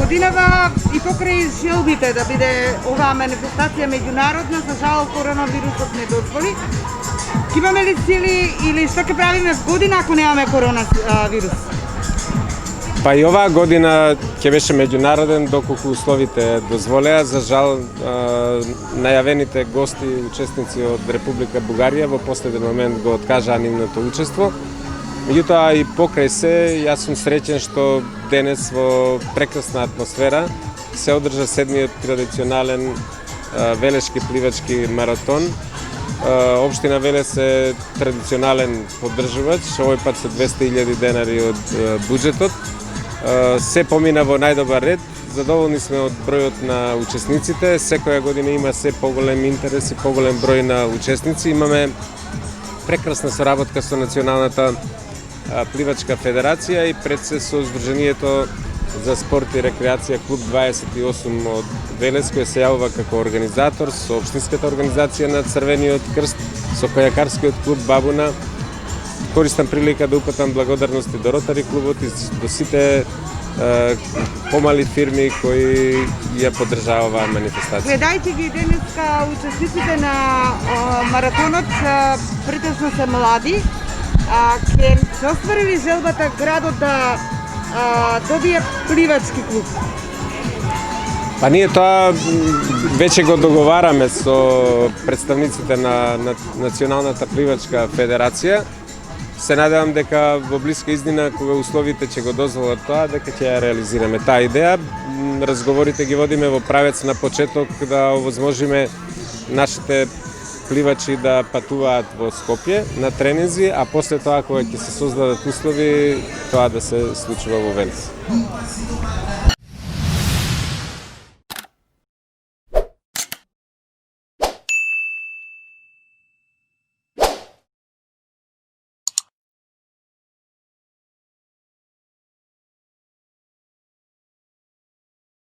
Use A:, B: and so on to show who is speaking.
A: годинава и покрај желбите да биде оваа манифестација меѓународна, за жал коронавирусот не дозволи. Имаме ли цели или што ќе правиме година ако немаме коронавирус?
B: Па и оваа година ќе беше меѓународен доколку условите дозволеа. За жал најавените гости и учесници од Република Бугарија во последен момент го откажаа нивното учество. Меѓутоа и покрај се, јас сум среќен што денес во прекрасна атмосфера се одржа седмиот традиционален велешки пливачки маратон. Општина Велес е традиционален поддржувач, овој пат со 200.000 денари од буџетот. Се помина во најдобар ред, задоволни сме од бројот на учесниците, секоја година има се поголем интерес и поголем број на учесници. Имаме прекрасна соработка со Националната пливачка федерација и пред се со Сдруженијето за спорт и рекреација Клуб 28 од Велес, кој се јавува како организатор, со Општинската организација на Црвениот крст, со Кајакарскиот клуб Бабуна. Користам прилика да упатам благодарности до Ротари клубот и до сите помали фирми кои ја поддржаа оваа манифестација.
A: Гледајќи ги денеска учесниците на маратонот, претежно се млади, ќе се оствари ли желбата градот да добие пливачки клуб?
B: Па ние тоа веќе го договараме со представниците на Националната пливачка федерација. Се надевам дека во блиска изнина, кога условите ќе го дозволат тоа, дека ќе ја реализираме таа идеја. Разговорите ги водиме во правец на почеток да овозможиме нашите пливачи да патуваат во Скопје на тренинзи, а после тоа кога ќе се создадат услови, тоа да се случува во Велес.